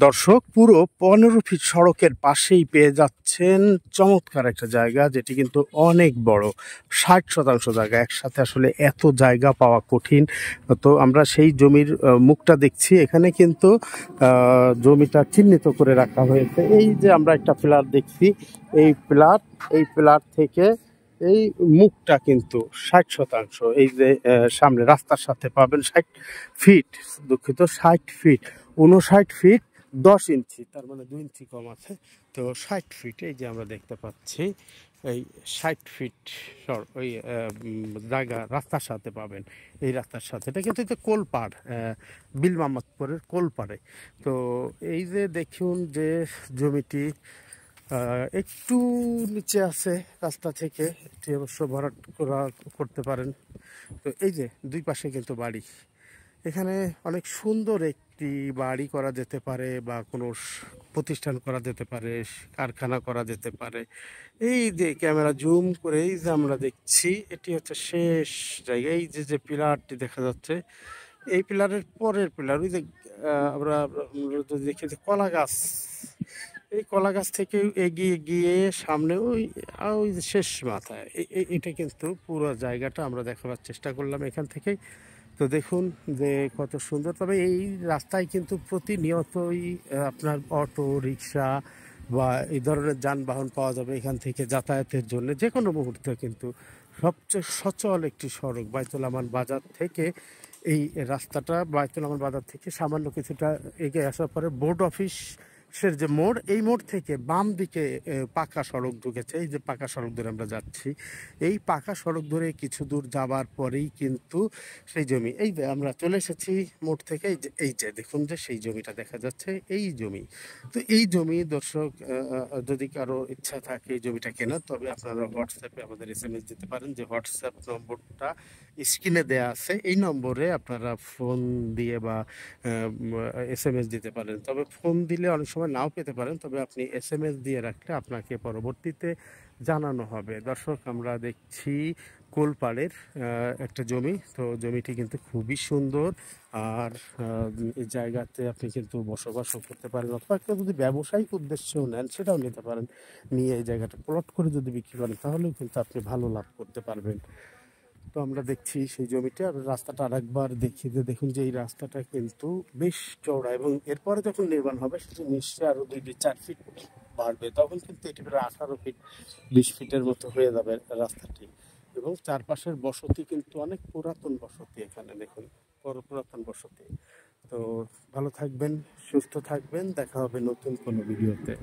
দর্শক, পুরো 15 ফিট সড়কের পাশেই পেয়ে যাচ্ছেন চমৎকার একটা জায়গা, যেটি কিন্তু অনেক বড়। 60% জায়গা, একসাথে আসলে এত জায়গা পাওয়া কঠিন। তো আমরা সেই জমির মুখটা দেখছি। এখানে কিন্তু জমিটা চিহ্নিত করে রাখা হয়েছে। এই যে আমরা একটা প্লাট দেখছি, এই প্লাট থেকে এই মুখটা কিন্তু 60%। এই যে সামনে রাস্তার সাথে পাবেন 60 ফিট, দুঃখিত 60 ফিট, 59 ফিট 10 ইঞ্চি, তার মানে 2 ইঞ্চি কম আছে। তো 60 ফিট, এই যে আমরা দেখতে পাচ্ছি এই 60 ফিট ওই জায়গা রাস্তার সাথে পাবেন। এই রাস্তার সাথে এটা কিন্তু এটা কোলপাড়, বিল মোহাম্মদপুরের কোলপাড়ে। তো এই যে দেখুন যে জমিটি একটু নিচে আছে রাস্তা থেকে, এটি অবশ্য ভরাট করতে পারেন। তো এই যে দুই পাশে কিন্তু বাড়ি, এখানে অনেক সুন্দর একটি বাড়ি করা যেতে পারে, বা কোনো প্রতিষ্ঠান করা যেতে পারে, কারখানা করা যেতে পারে। এই যে ক্যামেরা জুম করে এই যে আমরা দেখছি, এটি হচ্ছে শেষ জায়গা। এই যে যে পিলারটি দেখা যাচ্ছে, এই পিলারের পরের পিলার, ওই যে আমরা যদি দেখি যে কলা গাছ, এই কলা গাছ থেকে এগিয়ে গিয়ে সামনে ওই ওই যে শেষ মাথায়, এটা কিন্তু পুরো জায়গাটা আমরা দেখাবার চেষ্টা করলাম এখান থেকেই। তো দেখুন যে কত সুন্দর। তবে এই রাস্তায় কিন্তু প্রতিনিয়তই আপনার অটো রিক্সা বা এই ধরনের যানবাহন পাওয়া যাবে এখান থেকে যাতায়াতের জন্য যে কোনো মুহূর্তে। কিন্তু সবচেয়ে সচল একটি সড়ক বায়তুল আমান বাজার থেকে, এই রাস্তাটা বায়তুল আমান বাজার থেকে সামান্য কিছুটা এগিয়ে আসার পরে বোর্ড অফিসের যে মোড়, এই মোড় থেকে বাম দিকে পাকা সড়ক ঢুকেছে। এই যে পাকা সড়ক ধরে আমরা যাচ্ছি, এই পাকা সড়ক ধরে কিছু দূর যাবার পরেই কিন্তু সেই জমি। এই যে আমরা চলে এসেছি মোড় থেকে, এই যে দেখুন যে সেই জমিটা দেখা যাচ্ছে, এই জমি। তো এই জমি দর্শক, যদি কারো ইচ্ছা থাকে এই জমিটা কেনার, তবে আপনারা হোয়াটসঅ্যাপে আমাদের SMS দিতে পারেন। যে হোয়াটসঅ্যাপ নম্বরটা স্ক্রিনে দেয়া আছে, এই নম্বরে আপনারা ফোন দিয়ে বা SMS দিতে পারেন। তবে ফোন দিলে অনেক সময় নাও পেতে পারেন, তবে আপনি SMS দিয়ে রাখলে আপনাকে পরবর্তীতে জানানো হবে। দর্শক, আমরা দেখছি কোলপাড়ের একটা জমি। তো জমিটি কিন্তু খুবই সুন্দর, আর এই জায়গাতে আপনি কিন্তু বসবাসও করতে পারেন, অথবা কেউ যদি ব্যবসায়িক উদ্দেশ্যেও নেন সেটাও নিতে পারেন। নিয়ে এই জায়গাটা প্লট করে যদি বিক্রি করেন, তাহলেও কিন্তু আপনি ভালো লাভ করতে পারবেন। তো আমরা দেখছি সেই জমিটা। আর রাস্তাটা আরেকবার দেখি, যে দেখুন যে এই রাস্তাটা কিন্তু বেশ চওড়া, এবং এরপরে যখন নির্মাণ হবে সেটা নিশ্চয়ই আরো 2-4 ফিট বাড়বে। তখন কিন্তু এটি প্রায় 18 ফিট 20 ফিটের মতো হয়ে যাবে রাস্তাটি। এবং চারপাশের বসতি কিন্তু অনেক পুরাতন বসতি, এখানে দেখুন পুরাতন বসতি। তো ভালো থাকবেন, সুস্থ থাকবেন, দেখা হবে নতুন কোনো ভিডিওতে।